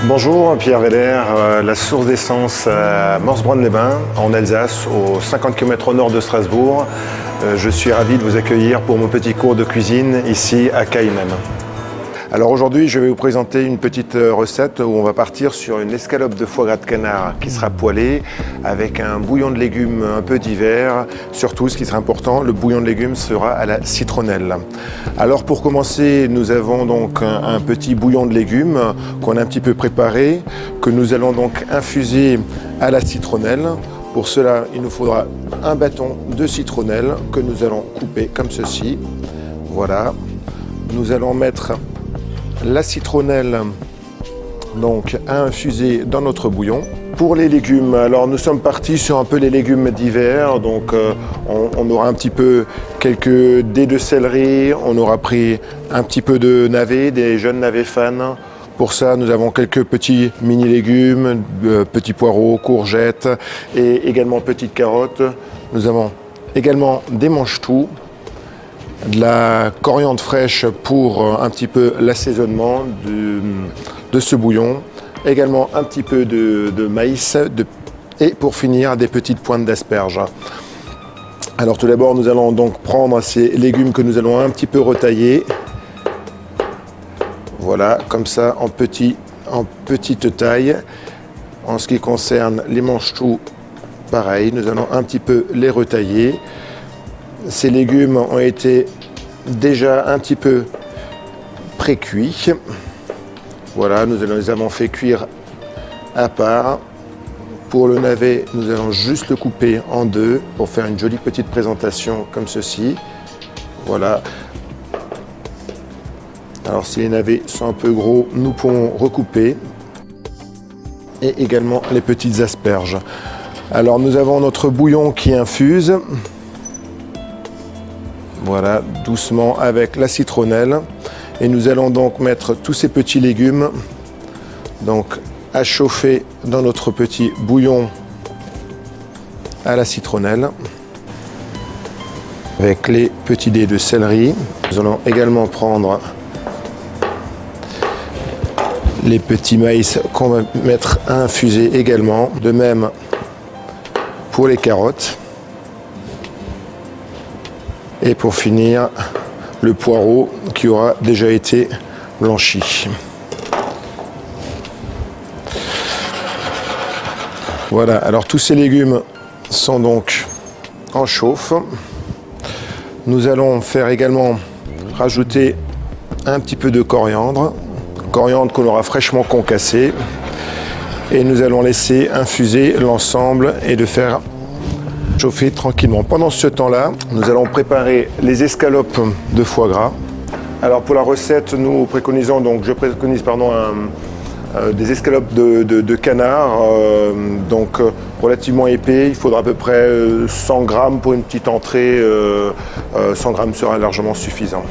Bonjour, Pierre Veller, la source d'essence à Morsbronn-les-Bains, en Alsace, aux 50 km au nord de Strasbourg. Je suis ravi de vous accueillir pour mon petit cours de cuisine ici à Caille même. Alors aujourd'hui, je vais vous présenter une petite recette où on va partir sur une escalope de foie gras de canard qui sera poêlée avec un bouillon de légumes un peu d'hiver. Surtout, ce qui sera important, le bouillon de légumes sera à la citronnelle. Alors pour commencer, nous avons donc un petit bouillon de légumes qu'on a un petit peu préparé, que nous allons donc infuser à la citronnelle. Pour cela, il nous faudra un bâton de citronnelle que nous allons couper comme ceci. Voilà. Nous allons mettre la citronnelle donc à infuser dans notre bouillon. Pour les légumes, alors nous sommes partis sur un peu les légumes d'hiver, donc on aura un petit peu quelques dés de céleri, on aura pris un petit peu de navets, des jeunes navets fans. Pour ça, nous avons quelques petits mini légumes, petits poireaux, courgettes et également petites carottes. Nous avons également des mange-tout, de la coriandre fraîche pour un petit peu l'assaisonnement de ce bouillon, également un petit peu de maïs et pour finir des petites pointes d'asperges. Alors tout d'abord nous allons donc prendre ces légumes que nous allons un petit peu retailler, voilà, comme ça en petite taille. En ce qui concerne les mange-tout, pareil, nous allons un petit peu les retailler. Ces légumes ont été déjà un petit peu pré-cuits. Voilà, nous les avons fait cuire à part. Pour le navet, nous allons juste le couper en deux pour faire une jolie petite présentation comme ceci. Voilà. Alors si les navets sont un peu gros, nous pouvons recouper. Et également les petites asperges. Alors nous avons notre bouillon qui infuse. Voilà, doucement avec la citronnelle. Et nous allons donc mettre tous ces petits légumes donc, à chauffer dans notre petit bouillon à la citronnelle. Avec les petits dés de céleri. Nous allons également prendre les petits maïs qu'on va mettre à infuser également. De même pour les carottes. Et pour finir, le poireau qui aura déjà été blanchi. Voilà, alors tous ces légumes sont donc en chauffe. Nous allons faire également rajouter un petit peu de coriandre qu'on aura fraîchement concassé. Et nous allons laisser infuser l'ensemble et de faire chauffer tranquillement. Pendant ce temps-là, nous allons préparer les escalopes de foie gras. Alors pour la recette, nous préconisons donc, je préconise des escalopes de canard, donc relativement épais. Il faudra à peu près 100 grammes pour une petite entrée. 100 grammes sera largement suffisant.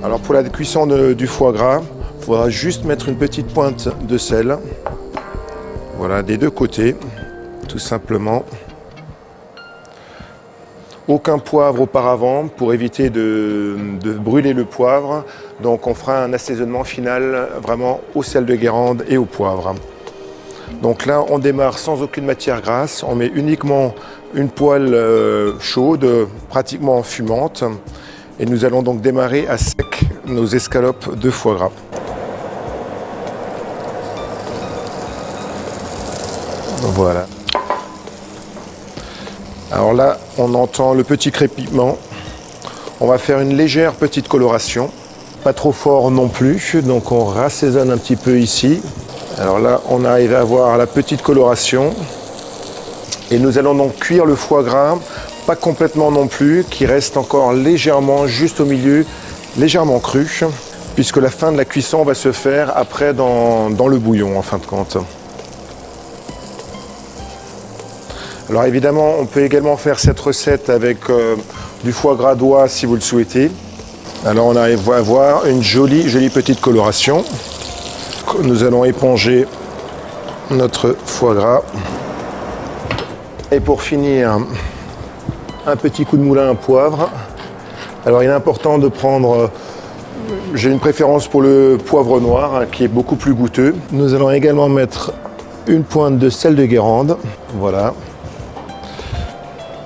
Alors pour la cuisson du foie gras, il faudra juste mettre une petite pointe de sel. Voilà, des deux côtés, tout simplement. Aucun poivre auparavant pour éviter de brûler le poivre. Donc on fera un assaisonnement final vraiment au sel de Guérande et au poivre. Donc là on démarre sans aucune matière grasse. On met uniquement une poêle chaude, pratiquement fumante. Et nous allons donc démarrer à sec nos escalopes de foie gras. Voilà. Alors là, on entend le petit crépitement. On va faire une légère petite coloration, pas trop fort non plus, donc on rassaisonne un petit peu ici. Alors là, on arrive à avoir la petite coloration. Et nous allons donc cuire le foie gras, pas complètement non plus, qui reste encore légèrement, juste au milieu, légèrement cru, puisque la fin de la cuisson va se faire après dans le bouillon, en fin de compte. Alors évidemment, on peut également faire cette recette avec du foie gras d'oie si vous le souhaitez. Alors on arrive à avoir une jolie petite coloration. Nous allons éponger notre foie gras. Et pour finir, un petit coup de moulin à poivre. Alors il est important de prendre J'ai une préférence pour le poivre noir hein, qui est beaucoup plus goûteux. Nous allons également mettre une pointe de sel de Guérande. Voilà.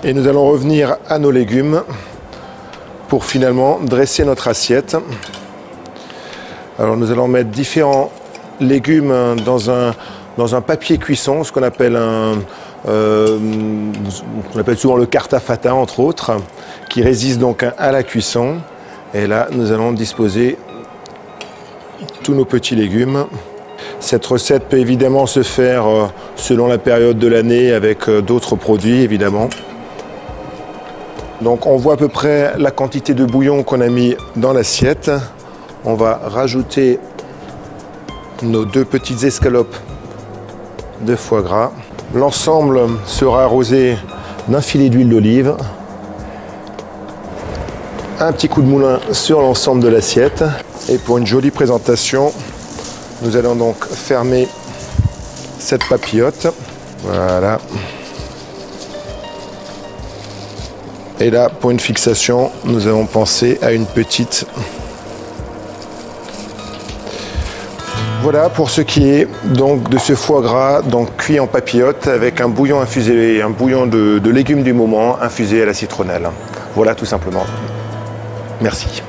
Et nous allons revenir à nos légumes pour finalement dresser notre assiette. Alors nous allons mettre différents légumes dans un papier cuisson, ce qu'on appelle on appelle souvent le cartafata entre autres, qui résiste donc à la cuisson. Et là, nous allons disposer tous nos petits légumes. Cette recette peut évidemment se faire selon la période de l'année avec d'autres produits évidemment. Donc on voit à peu près la quantité de bouillon qu'on a mis dans l'assiette. On va rajouter nos 2 petites escalopes de foie gras. L'ensemble sera arrosé d'un filet d'huile d'olive. Un petit coup de moulin sur l'ensemble de l'assiette. Et pour une jolie présentation, nous allons donc fermer cette papillote. Voilà. Et là, pour une fixation, nous avons pensé à une petite. Voilà pour ce qui est donc de ce foie gras donc cuit en papillote avec un bouillon infusé, un bouillon de légumes du moment infusé à la citronnelle. Voilà tout simplement. Merci.